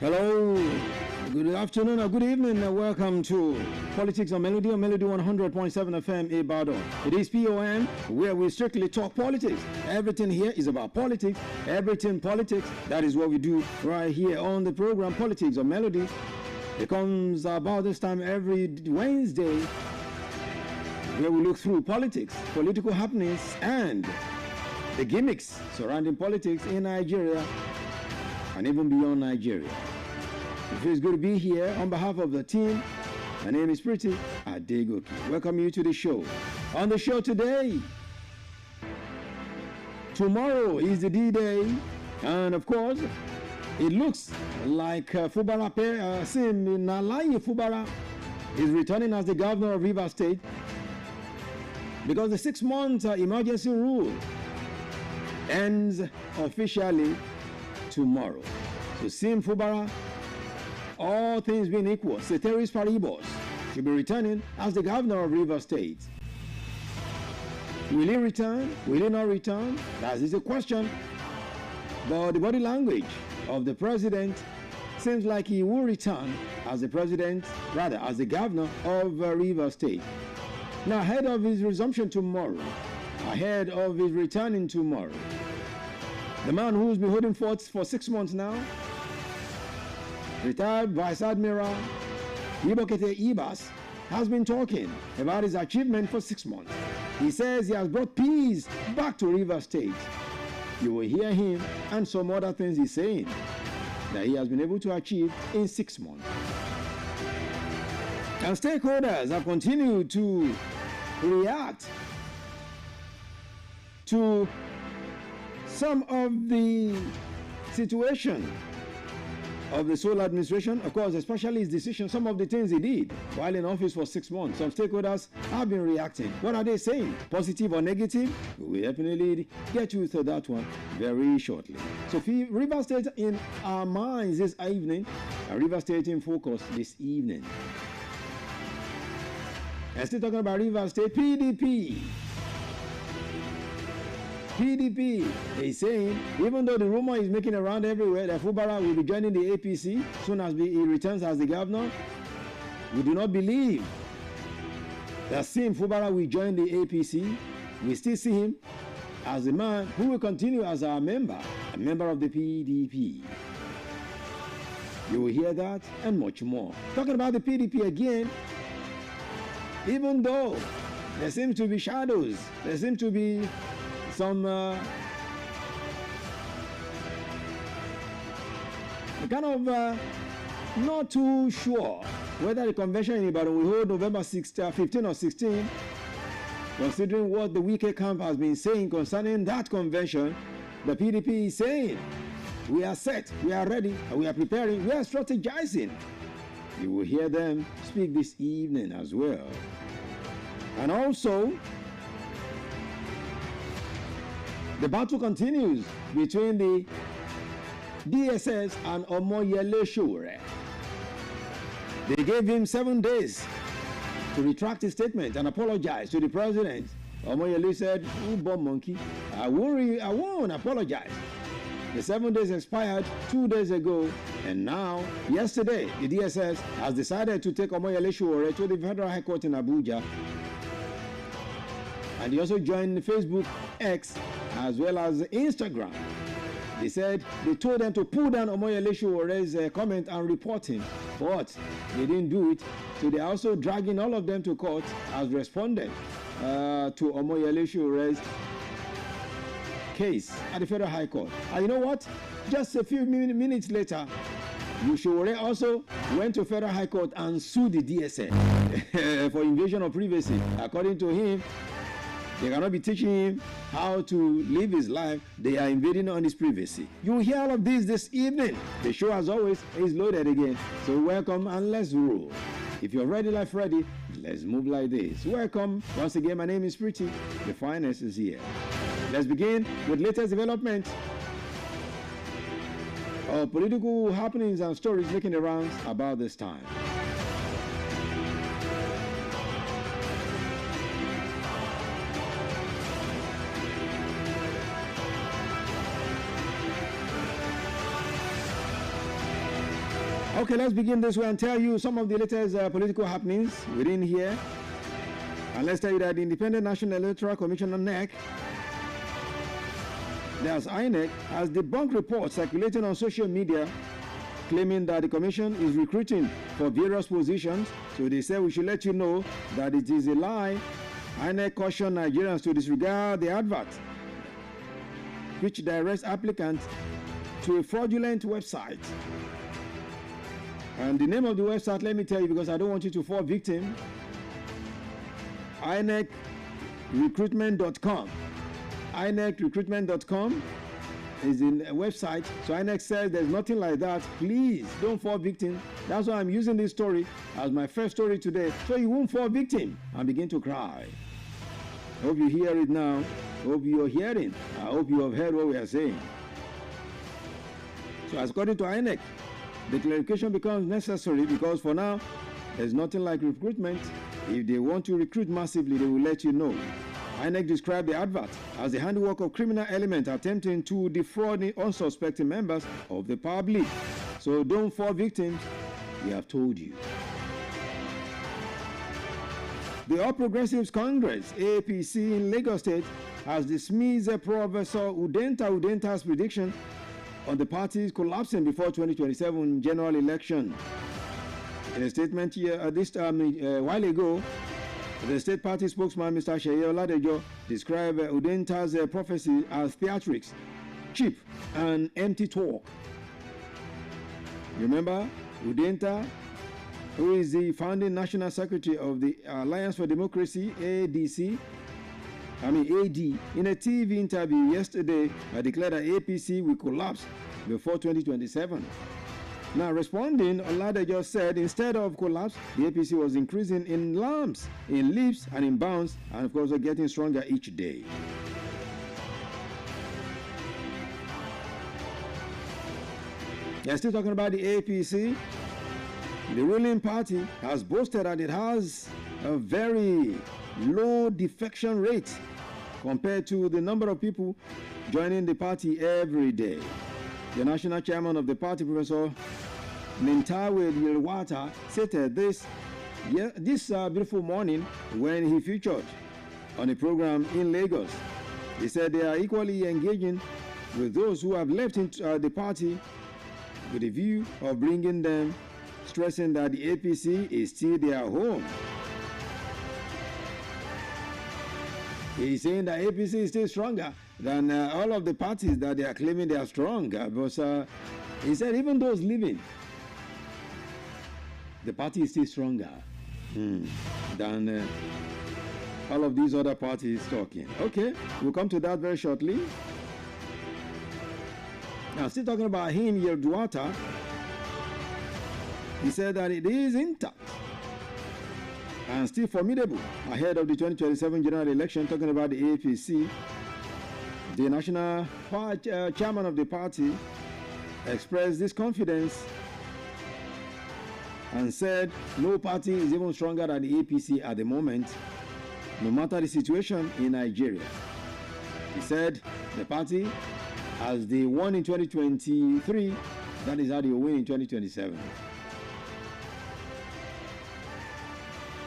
Hello, good afternoon or good evening, and welcome to Politics on Melody 100.7 FM Ibadan. It is POM, where we strictly talk politics. Everything here is about politics, everything politics. That is what we do right here on the program Politics on Melody. It comes about this time every Wednesday, where we look through politics, political happenings, and the gimmicks surrounding politics in Nigeria and even beyond Nigeria. It feels good to be here on behalf of the team. My name is Pretty Adegoke. Welcome you to the show. On the show today, tomorrow is the D-Day, and of course, it looks like Fubara Sim Nalayi Fubara is returning as the governor of Rivers State because the 6-month emergency rule ends officially tomorrow. So Sim Fubara, all things being equal, ceteris paribus, should be returning as the governor of Rivers State. Will he return? Will he not return? That is a question. But the body language of the president seems like he will return as the as the governor of Rivers State. Now, ahead of his resumption tomorrow, ahead of his returning tomorrow, the man who's been holding fort for 6 months now, retired Vice Admiral Ibokete Ibas, has been talking about his achievement for 6 months. He says he has brought peace back to Rivers State. You will hear him and some other things he's saying that he has been able to achieve in 6 months. And stakeholders have continued to react to some of the situation of the sole administration, of course, especially his decision, some of the things he did while in office for 6 months. Some stakeholders have been reacting. What are they saying? Positive or negative? We will definitely get you to that one very shortly. So Rivers State in our minds this evening, and Rivers State in focus this evening. And still talking about Rivers State, PDP is saying, even though the rumor is making around everywhere that Fubara will be joining the APC soon as he returns as the governor, we do not believe that Sim Fubara will join the APC. We still see him as a man who will continue as a member of the PDP. You will hear that and much more. Talking about the PDP again, even though there seems to be shadows, there seems to be some kind of not too sure whether the convention in Ibadan will hold November 15 or 16, considering what the Wike camp has been saying concerning that convention. The PDP is saying, we are set, we are ready, and we are preparing, we are strategizing. You will hear them speak this evening as well. And also, the battle continues between the DSS and Omoyele Sowore. They gave him 7 days to retract his statement and apologize to the president. Omoyele said, "Oh, bomb monkey, I won't apologize." The 7 days expired 2 days ago, and now, yesterday, the DSS has decided to take Omoyele Sowore to the Federal High Court in Abuja. And he also joined Facebook, X, as well as Instagram. They said they told them to pull down Omoyele Sowore's comment and report him, but they didn't do it. So they're also dragging all of them to court as responded to Omoyele Sowore's case at the Federal High Court. And you know what? Just a few minutes later, Sowore also went to Federal High Court and sued the DSS for invasion of privacy. According to him, they cannot be teaching him how to live his life. They are invading on his privacy. You will hear all of this evening. The show, as always, is loaded again. So welcome and let's roll. If you're ready like Freddy, let's move like this. Welcome. Once again, my name is Pretty. The finest is here. Let's begin with latest development of political happenings and stories making the rounds about this time. Okay, let's begin this way and tell you some of the latest political happenings within here. And let's tell you that the Independent National Electoral Commission, NEC, there's INEC, has debunked reports circulating on social media claiming that the commission is recruiting for various positions. So they say we should let you know that it is a lie. INEC cautioned Nigerians to disregard the advert, which directs applicants to a fraudulent website. And the name of the website, let me tell you, because I don't want you to fall victim. INECrecruitment.com. INECrecruitment.com is in a website. So INEC says there's nothing like that. Please don't fall victim. That's why I'm using this story as my first story today, so you won't fall victim and begin to cry. Hope you hear it now. Hope you're hearing. I hope you have heard what we are saying. So according to INEC, the clarification becomes necessary because for now, there's nothing like recruitment. If they want to recruit massively, they will let you know. INEC described the advert as the handiwork of criminal element attempting to defraud unsuspecting members of the public. So don't fall victims, we have told you. The All Progressives Congress, APC in Lagos State, has dismissed Professor Udenta's prediction on the party's collapsing before 2027 general election. In a statement here a while ago, the state party spokesman, Mr. Seyi Oladejo, described Udenta's prophecy as theatrics, cheap, and empty talk. Remember, Udenta, who is the founding national secretary of the Alliance for Democracy, AD, in a TV interview yesterday, declared that APC will collapse before 2027. Now, responding, Oladejo said instead of collapse, the APC was increasing in lumps, in leaps, and in bounds, and of course, getting stronger each day. They're still talking about the APC. The ruling party has boasted that it has a very low defection rate compared to the number of people joining the party every day. The national chairman of the party, Professor Nintawe Yelwata, stated this beautiful morning when he featured on a program in Lagos. He said they are equally engaging with those who have left the party with a view of bringing them, stressing that the APC is still their home. He's saying that APC is still stronger than all of the parties that they are claiming they are strong. But he said even those leaving, the party is still stronger than all of these other parties talking. Okay, we'll come to that very shortly. Now, still talking about him, Yelduata, he said that it is intact and still formidable ahead of the 2027 general election. Talking about the APC, the national chairman of the party expressed this confidence and said no party is even stronger than the APC at the moment, no matter the situation in Nigeria. He said the party, as they won in 2023, that is how they will win in 2027.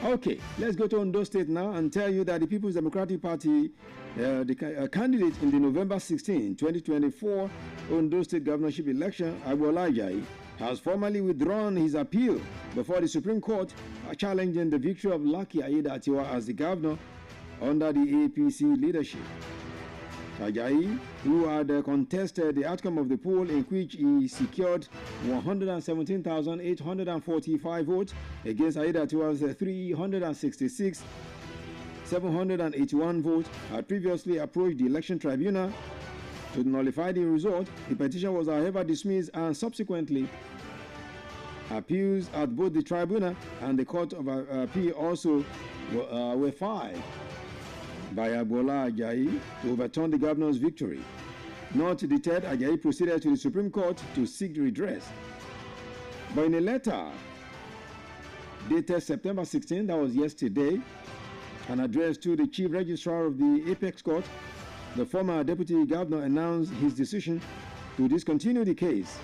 Okay, let's go to Ondo State now and tell you that the People's Democratic Party, the candidate in the November 16, 2024 Ondo State governorship election, Agboola Ajayi, has formally withdrawn his appeal before the Supreme Court, challenging the victory of Lucky Aiyedatiwa as the governor under the APC leadership. Ajayi, who had contested the outcome of the poll in which he secured 117,845 votes against Aiyedatiwa's 366,781 votes, had previously approached the election tribunal to nullify the result. The petition was, however, dismissed, and subsequently appeals at both the tribunal and the Court of Appeal also were filed by Agboola Ajayi to overturn the governor's victory. Not deterred, Ajayi proceeded to the Supreme Court to seek redress. But in a letter dated September 16, that was yesterday, and addressed to the Chief Registrar of the Apex Court, the former Deputy Governor announced his decision to discontinue the case.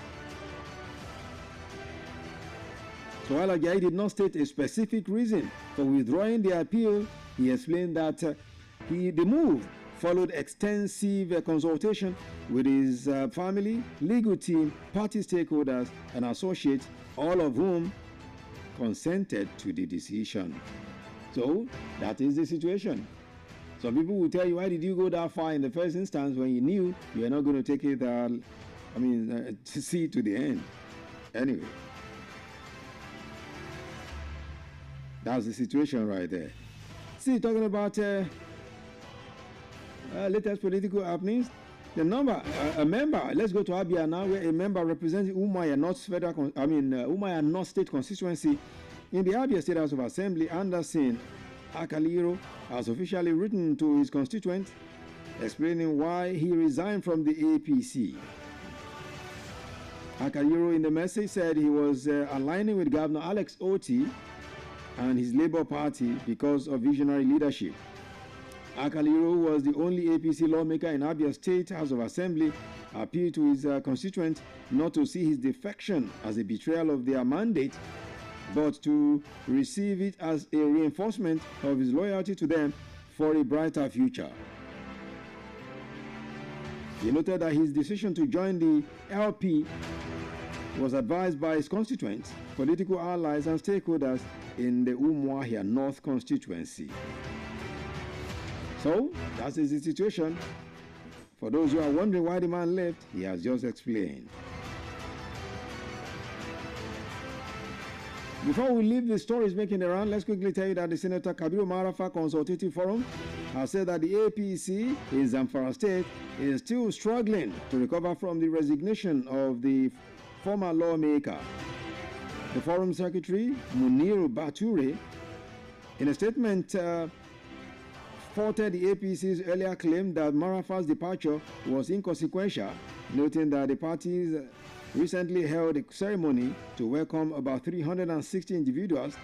So while Ajayi did not state a specific reason for withdrawing the appeal, he explained that the move followed extensive consultation with his family, legal team, party stakeholders, and associates, all of whom consented to the decision. So that is the situation. Some people will tell you, why did you go that far in the first instance when you knew you were not going to take it, to see to the end? Anyway, that's the situation right there. See, talking about latest political happenings, a member, let's go to Abia now, where a member representing Umuahia North State Constituency in the Abia State House of Assembly, Anderson Akaliro, has officially written to his constituents explaining why he resigned from the APC. Akaliro in the message said he was aligning with Governor Alex Otti and his Labour Party because of visionary leadership. Akaliro was the only APC lawmaker in Abia State House of Assembly, appealed to his constituents not to see his defection as a betrayal of their mandate, but to receive it as a reinforcement of his loyalty to them for a brighter future. He noted that his decision to join the LP was advised by his constituents, political allies, and stakeholders in the Umuahia North constituency. So, that is the situation. For those who are wondering why the man left, he has just explained. Before we leave the stories making the round, let's quickly tell you that the Senator Kabiru Marafa Consultative Forum has said that the APC in Zamfara State is still struggling to recover from the resignation of the former lawmaker. The forum secretary, Muniru Bature, in a statement, faulted the APC's earlier claim that Marafa's departure was inconsequential, noting that the parties recently held a ceremony to welcome about 360 individuals,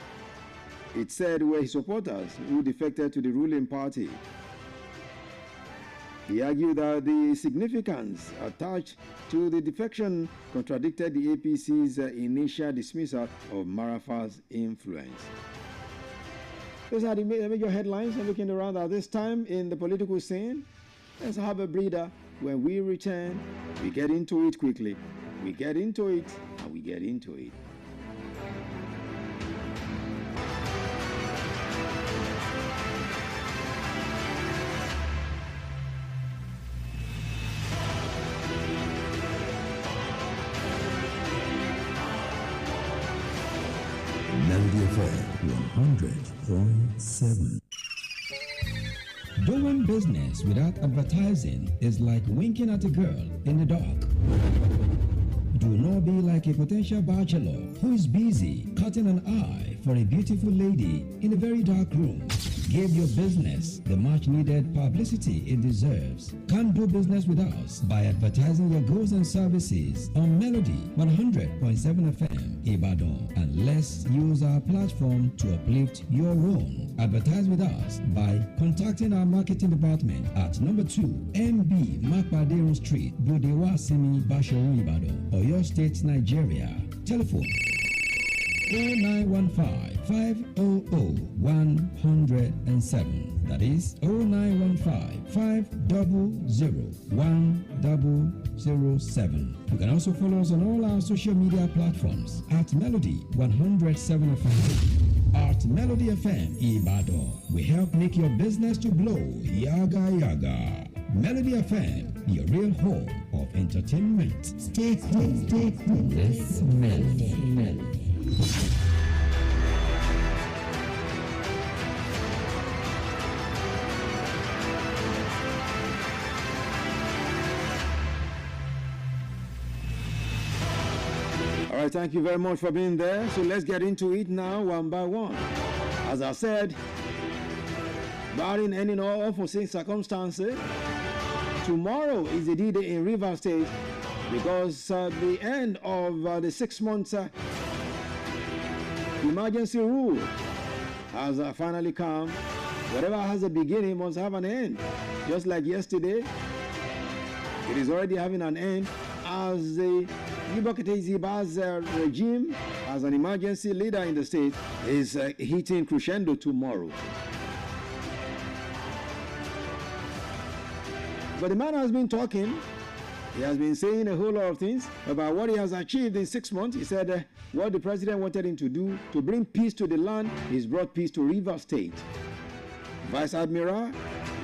it said, were his supporters who defected to the ruling party. He argued that the significance attached to the defection contradicted the APC's initial dismissal of Marafa's influence. Those are the major headlines I'm looking around at this time in the political scene. Let's have a breather. When we return, we get into it quickly. We get into it, and we get into it. Melody FM 100.7. Doing business without advertising is like winking at a girl in the dark. Do not be like a potential bachelor who is busy cutting an eye for a beautiful lady in a very dark room. Give your business the much needed publicity it deserves. Come do business with us by advertising your goods and services on Melody 100.7 FM Ibadan, and let's use our platform to uplift your own. Advertise with us by contacting our marketing department at number 2 MB Makpadero Street, Bodewa Simi, Basharu, Ibadan, Oyo State, Nigeria. Telephone 0915-500-107. That is 0915-500-1007. You can also follow us on all our social media platforms at Melody 107 FM. At Melody FM Ibadan, we help make your business to blow. Yaga yaga. Melody FM, your real home of entertainment. Stay tuned. This Melody. All right, thank you very much for being there. So let's get into it now, one by one. As I said, barring any unforeseen circumstances, tomorrow is the D-Day in Rivers State because the end of the 6 months emergency rule has finally come. Whatever has a beginning must have an end. Just like yesterday, it is already having an end as the Ibok Ezeba's regime as an emergency leader in the state is hitting crescendo tomorrow. But the man has been talking. He has been saying a whole lot of things about what he has achieved in 6 months. He said what the president wanted him to do to bring peace to the land, he's brought peace to Rivers State. Vice Admiral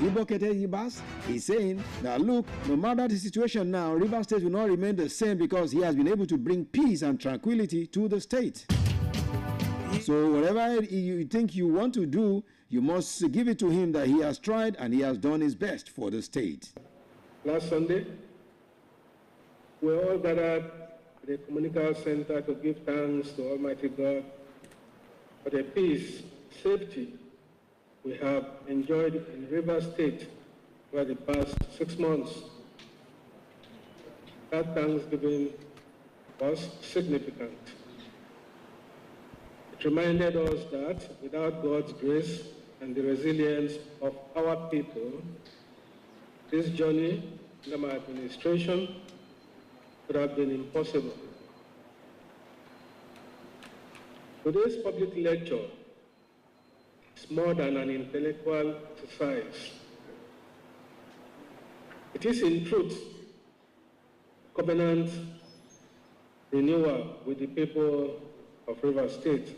Ibok Ezebas is saying that look, no matter the situation now, Rivers State will not remain the same because he has been able to bring peace and tranquility to the state. So whatever you think you want to do, you must give it to him that he has tried and he has done his best for the state. Last Sunday, we all gathered at the Communicable Center to give thanks to Almighty God for the peace, safety we have enjoyed in Rivers State for the past 6 months. That thanksgiving was significant. It reminded us that without God's grace and the resilience of our people, this journey under my administration would have been impossible. Today's public lecture is more than an intellectual exercise. It is in truth a covenant renewal with the people of Rivers State,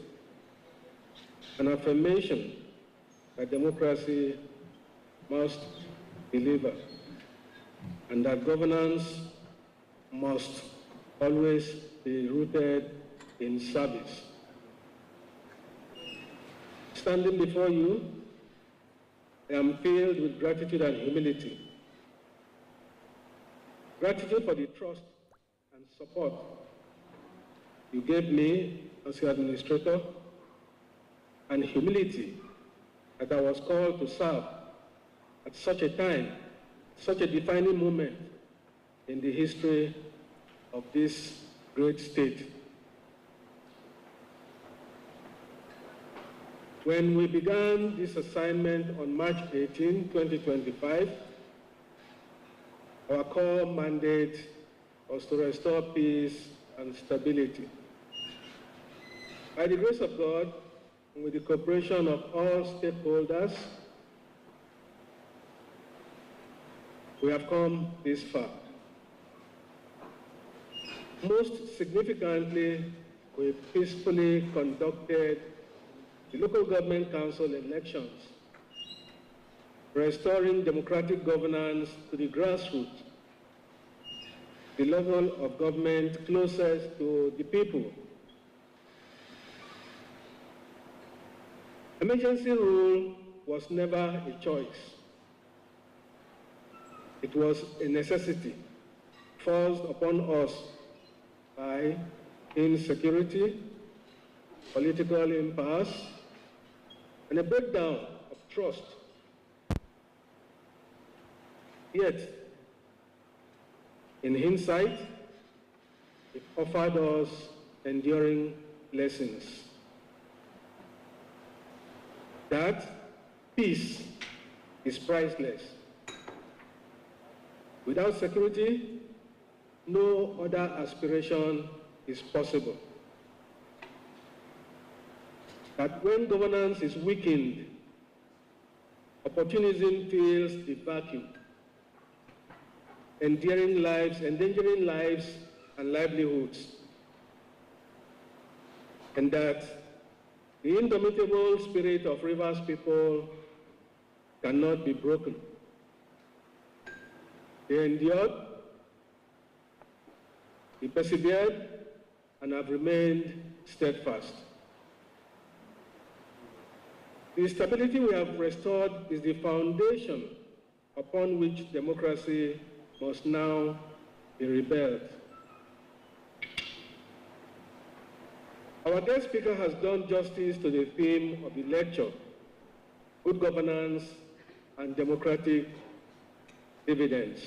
an affirmation that democracy must deliver and that governance must always be rooted in service. Standing before you, I am filled with gratitude and humility. Gratitude for the trust and support you gave me as your administrator, and humility that I was called to serve at such a time, such a defining moment in the history of this great state. When we began this assignment on March 18, 2025, our core mandate was to restore peace and stability. By the grace of God, and with the cooperation of all stakeholders, we have come this far. Most significantly, we peacefully conducted the local government council elections, restoring democratic governance to the grassroots, the level of government closest to the people. Emergency rule was never a choice. It was a necessity forced upon us by insecurity, political impasse, and a breakdown of trust. Yet, in hindsight, it offered us enduring lessons. That peace is priceless. Without security, no other aspiration is possible. That when governance is weakened, opportunism fills the vacuum, endangering lives and livelihoods, and that the indomitable spirit of Rivers people cannot be broken. They endured, they persevered, and have remained steadfast. The stability we have restored is the foundation upon which democracy must now be rebuilt. Our guest speaker has done justice to the theme of the lecture, good governance and democratic dividends.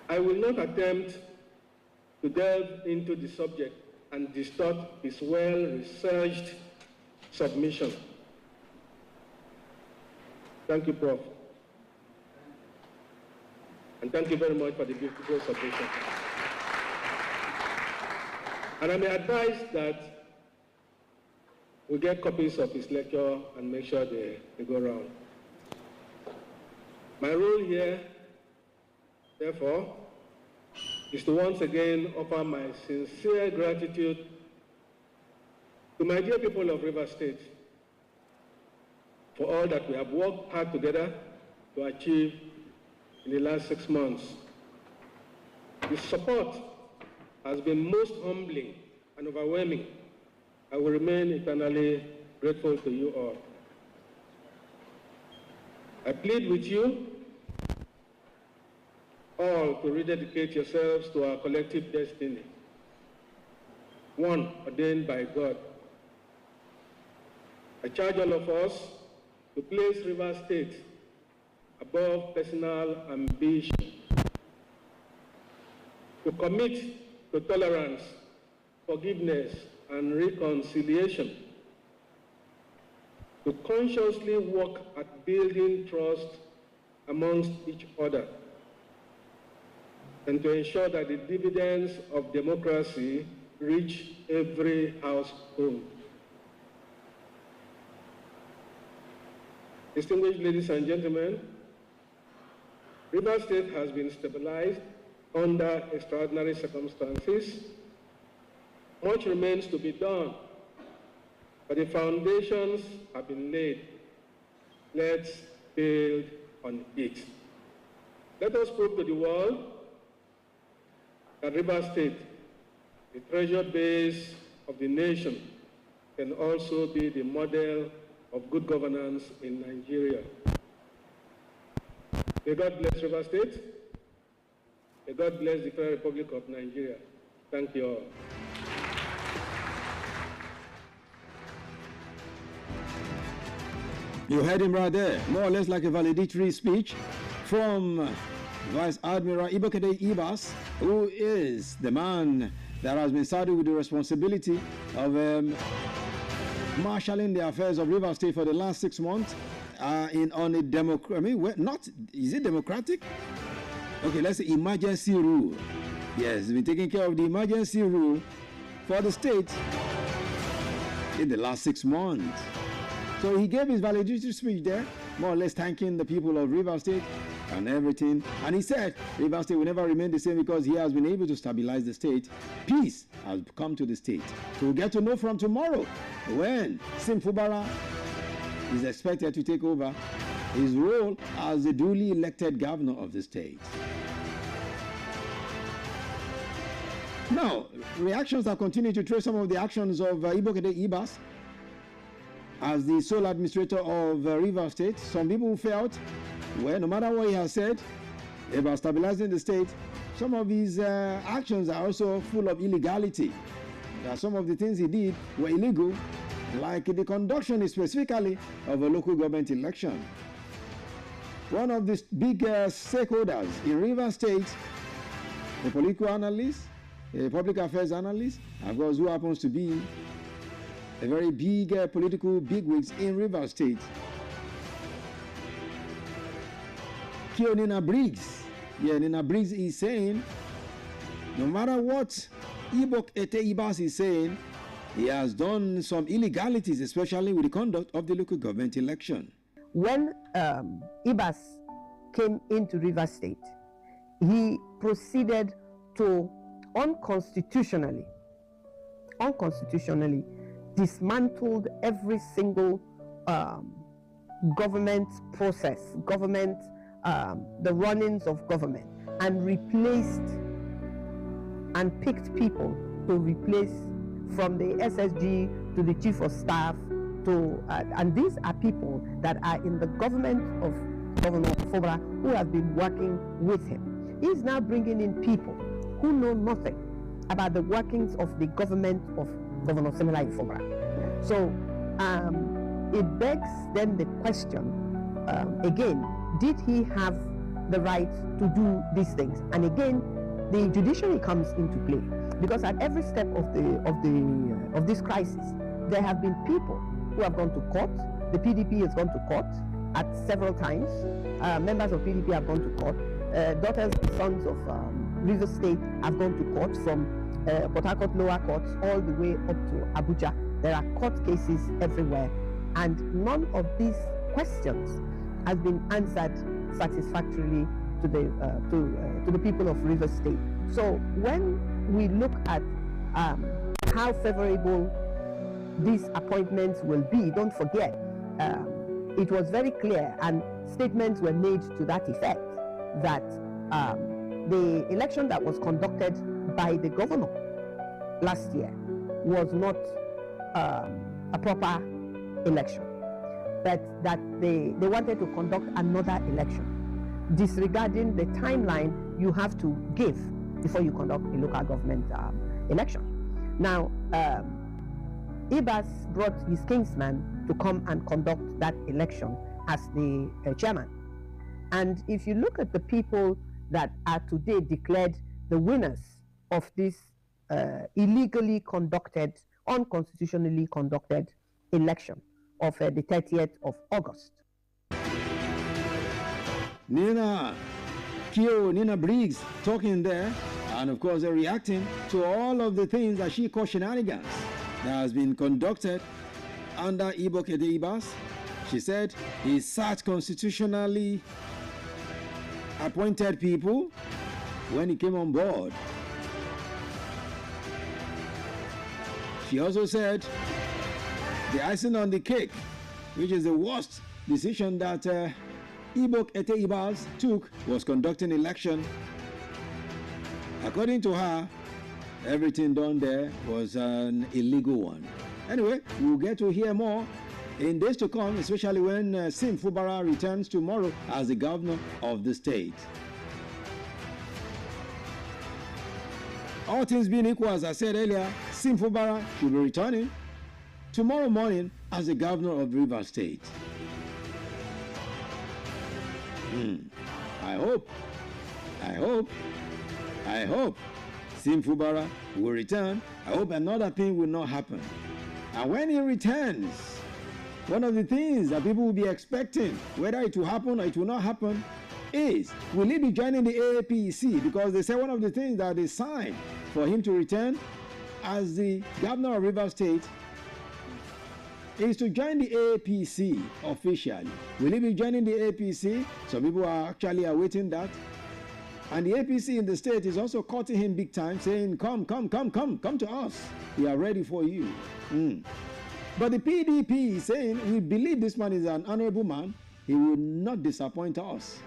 I will not attempt to delve into the subject and distort his well-researched submission. Thank you, Prof. And thank you very much for the beautiful submission. And I may advise that we get copies of his lecture and make sure they go around. My role here, therefore, is to once again offer my sincere gratitude to my dear people of Rivers State for all that we have worked hard together to achieve in the last 6 months. The support has been most humbling and overwhelming. I will remain eternally grateful to you all. I plead with you all to rededicate yourselves to our collective destiny, one ordained by God. I charge all of us to place Rivers State above personal ambition, to commit to tolerance, forgiveness, and reconciliation, to consciously work at building trust amongst each other, and to ensure that the dividends of democracy reach every household. Distinguished ladies and gentlemen, Rivers State has been stabilized under extraordinary circumstances. Much remains to be done, but the foundations have been laid. Let's build on it. Let us prove to the world that Rivers State, the treasure base of the nation, can also be the model of good governance in Nigeria. May God bless Rivers State. May God bless the Federal Republic of Nigeria. Thank you all. You heard him right there, more or less like a valedictory speech from Vice Admiral Ibokete Ibas, who is the man that has been saddled with the responsibility of marshalling the affairs of Rivers State for the last 6 months on a democratic, I mean, not, is it democratic? Okay, let's say emergency rule. Yes, he's been taking care of the emergency rule for the state in the last 6 months. So he gave his valedictory speech there, more or less thanking the people of Rivers State and everything. And he said Rivers State will never remain the same because he has been able to stabilize the state. Peace has come to the state. So we'll get to know from tomorrow when Sim Fubara is expected to take over his role as the duly elected governor of the state. Now, reactions are continuing to trace some of the actions of Ibokete Ibas as the sole administrator of Rivers State. Some people felt, well, no matter what he has said about stabilizing the state, some of his actions are also full of illegality. Some of the things he did were illegal, like the conduction specifically of a local government election. One of the big stakeholders in Rivers State, a political analyst, a public affairs analyst, of course, who happens to be a very big political bigwigs in Rivers State, Nina Briggs. Yeah, Nina Briggs is saying, no matter what Ibokete Ibas is saying, he has done some illegalities, especially with the conduct of the local government election. When Ibas came into Rivers State, he proceeded to unconstitutionally dismantled every single government process, the runnings of government, and replaced and picked people to replace from the SSG to the chief of staff to and these are people that are in the government of Governor Fubara who have been working with him. He's now bringing in people who know nothing about the workings of the government of Governor Siminalayi Fubara. So it begs then the question again, did he have the right to do these things? And again, the judiciary comes into play, because at every step of this crisis, there have been people who have gone to court. The PDP has gone to court at several times. Members of PDP have gone to court. daughters and sons of River State have gone to court, from Port Harcourt lower courts all the way up to Abuja. There are court cases everywhere, and none of these questions has been answered satisfactorily to the people of River State. So when we look at how favorable these appointments will be, don't forget, it was very clear and statements were made to that effect that the election that was conducted by the governor last year was not a proper election, but that they wanted to conduct another election, disregarding the timeline you have to give before you conduct a local government election. Now, Ibas brought his kinsman to come and conduct that election as the chairman. And if you look at the people that are today declared the winners of this illegally conducted, unconstitutionally conducted election of the 30th of August. Nina Briggs talking there, and of course they're reacting to all of the things that she called shenanigans that has been conducted under Ibok Ede-Ibas. She said he sat constitutionally appointed people when he came on board. She also said the icing on the cake, which is the worst decision that Ibok Ede-Ibas took, was conducting election. According to her, everything done there was an illegal one. Anyway, we'll get to hear more in days to come, especially when Sim Fubara returns tomorrow as the governor of the state. All things being equal, as I said earlier, Sim Fubara should be returning tomorrow morning as the governor of Rivers State. I hope Sim Fubara will return. I hope another thing will not happen. And when he returns, one of the things that people will be expecting, whether it will happen or it will not happen, is will he be joining the APC? Because they say one of the things that they signed for him to return as the governor of Rivers State is to join the APC officially. Will he be joining the APC? Some people are actually awaiting that. And the APC in the state is also courting him big time, saying, come to us. We are ready for you. But the PDP is saying, we believe this man is an honorable man. He will not disappoint us.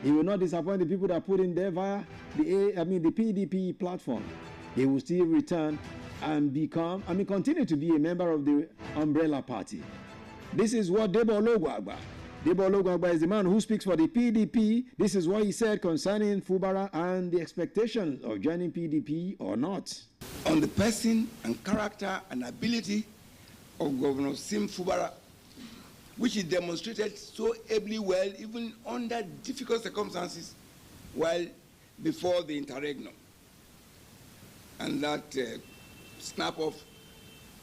He will not disappoint the people that put him there via the PDP platform. He will still return and continue to be a member of the umbrella party. This is what Debo Ologunagba is the man who speaks for the PDP. This is what he said concerning Fubara and the expectation of joining PDP or not. On the person and character and ability of Governor Sim Fubara, which he demonstrated so ably well, even under difficult circumstances, while before the interregnum. And that snap of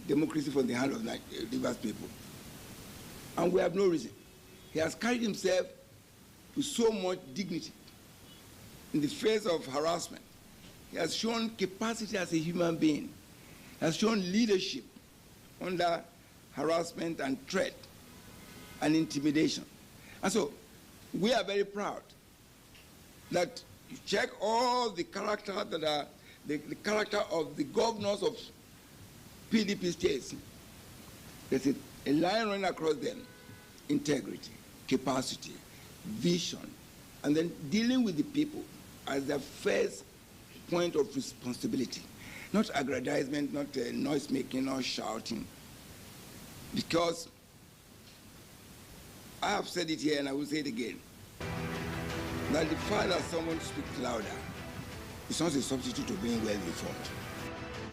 democracy from the hand of Rivers people. And we have no reason. He has carried himself with so much dignity in the face of harassment. He has shown capacity as a human being. He has shown leadership under harassment and threat and intimidation. And so we are very proud that you check all the character that are the character of the governors of PDP states. There's a line running across them: integrity, capacity, vision, and then dealing with the people as their first point of responsibility. Not aggrandizement, not noise making, not shouting. Because I have said it here and I will say it again, that the fact that someone speaks louder is not a substitute of being well informed.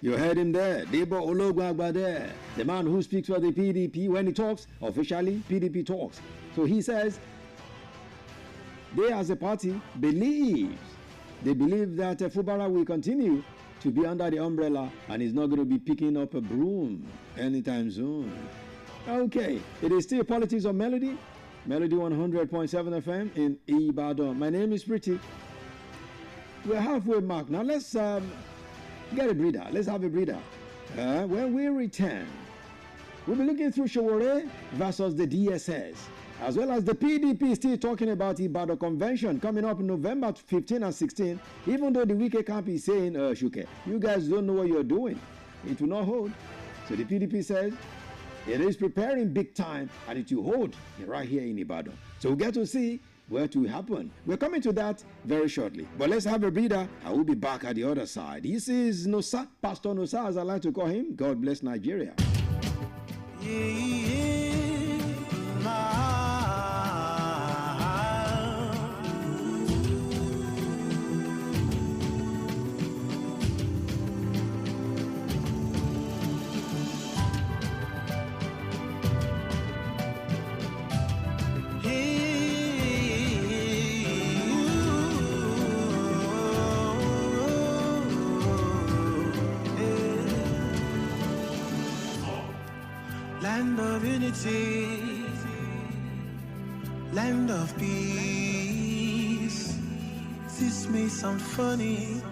You heard him there, Debo Ologunagba there, the man who speaks for the PDP. When he talks, officially, PDP talks. So he says, they as a party believe that Fubara will continue to be under the umbrella and is not going to be picking up a broom anytime soon. Okay, it is still Politics on Melody. Melody 100.7 FM in Ibadan. My name is Pretty. We're halfway mark. Now let's get a breather. Let's have a breather. When we return, we'll be looking through Showore versus the DSS, as well as the PDP still talking about Ibadan Convention coming up in November 15 and 16, even though the Wike camp is saying, Shuke, you guys don't know what you're doing. It will not hold. So the PDP says it is preparing big time and it will hold right here in Ibadan. So we'll get to see what will happen. We're coming to that very shortly. But let's have a breather. I will be back at the other side. This is Nosa, Pastor Nosa, as I like to call him. God bless Nigeria. Land of unity, land of peace. This may sound funny,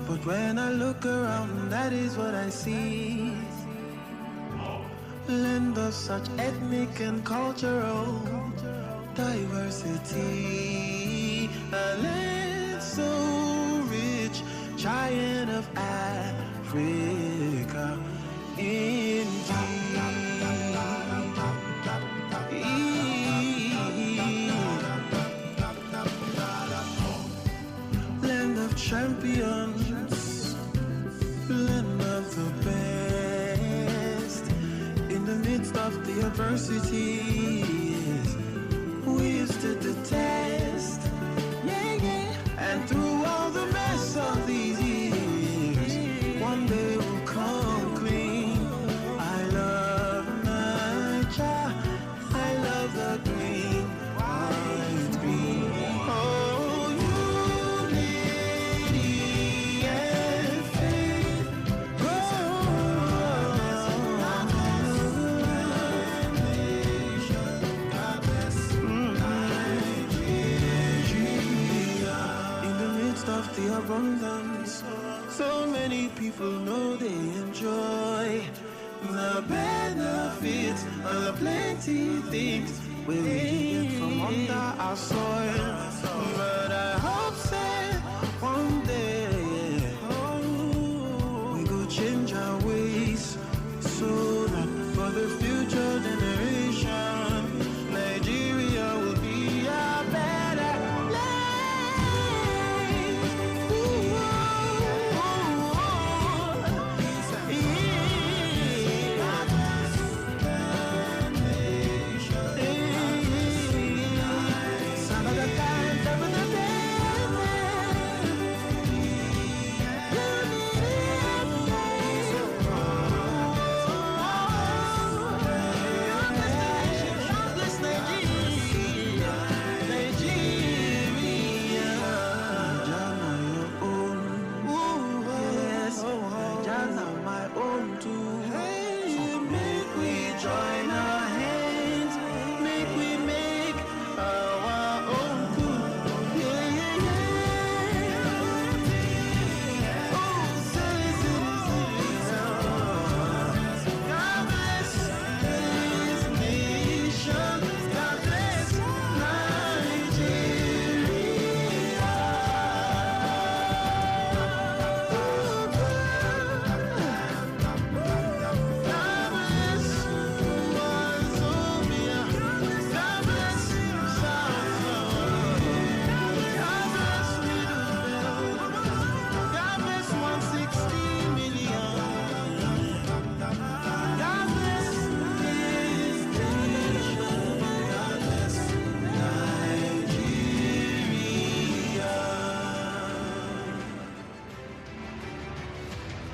but when I look around, that is what I see. Land of such ethnic and cultural diversity. A land so rich, giant of Africa. Indeed. Land of champions, land of the best. In the midst of the adversities, we stood the test. Yeah, yeah. And through all the mess of these years, one day will come clean. I love Nigeria. I love the green, white, green. Oh, unity and faith. Oh, God bless Nigeria. In the midst of the abundance, so many people know they enjoy the benefits of the plenty things we get from under our soil. But I hope that one day we go change our ways so that for the future generation, Nigeria will be a better place. Ooh, some of the times, some of the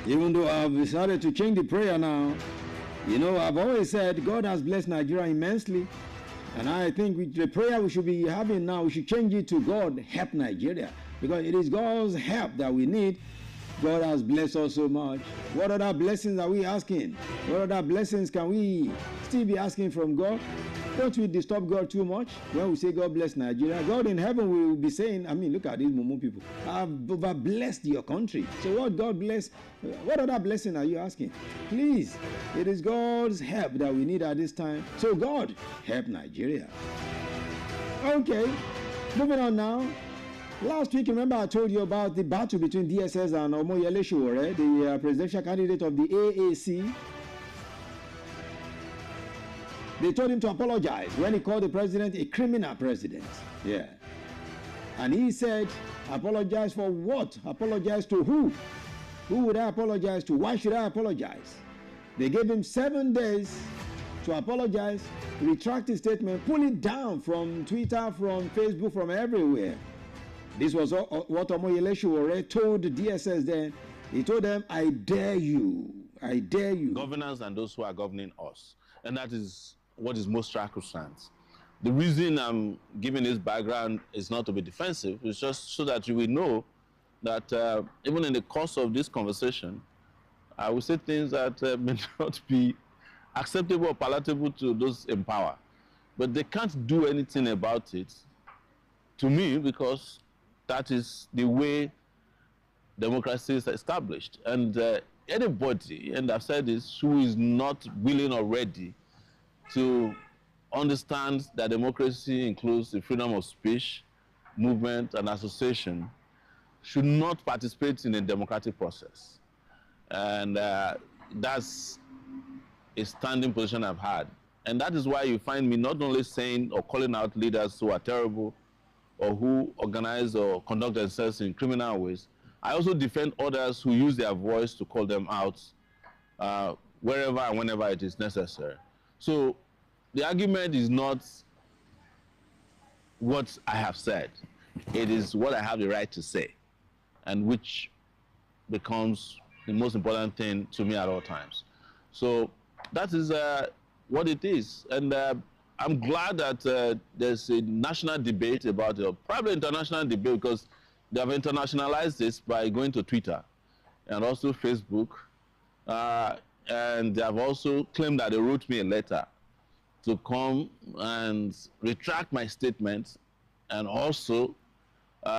Even though I've decided to change the prayer now, you know, I've always said God has blessed Nigeria immensely. And I think the prayer we should be having now, we should change it to God help Nigeria. Because it is God's help that we need. God has blessed us so much. What other blessings are we asking? What other blessings can we still be asking from God? Don't we disturb God too much when we say God bless Nigeria? God in heaven will be saying, I mean, look at these Mumu people. I've blessed your country. So what God bless? What other blessing are you asking? Please, it is God's help that we need at this time. So God, help Nigeria. Okay, moving on now. Last week, remember I told you about the battle between DSS and Omoyele Sowore, the presidential candidate of the AAC. They told him to apologize when he called the president a criminal president. Yeah. And he said, apologize for what? Apologize to who? Who would I apologize to? Why should I apologize? They gave him 7 days to apologize, retract his statement, pull it down from Twitter, from Facebook, from everywhere. This was what Omoyele Sowore told the DSS then. He told them, I dare you. I dare you. Governance and those who are governing us. And that is what is most sacrosanct. The reason I'm giving this background is not to be defensive. It's just so that you will know that even in the course of this conversation, I will say things that may not be acceptable or palatable to those in power. But they can't do anything about it, to me, because that is the way democracy is established. And anybody, and I've said this, who is not willing or ready to understand that democracy includes the freedom of speech, movement, and association, should not participate in a democratic process. And that's a standing position I've had. And that is why you find me not only saying or calling out leaders who are terrible or who organize or conduct themselves in criminal ways. I also defend others who use their voice to call them out wherever and whenever it is necessary. So the argument is not what I have said. It is what I have the right to say, and which becomes the most important thing to me at all times. So that is what it is. And I'm glad that there's a national debate about it, or probably international debate, because they have internationalized this by going to Twitter and also Facebook. And they have also claimed that they wrote me a letter to come and retract my statement and also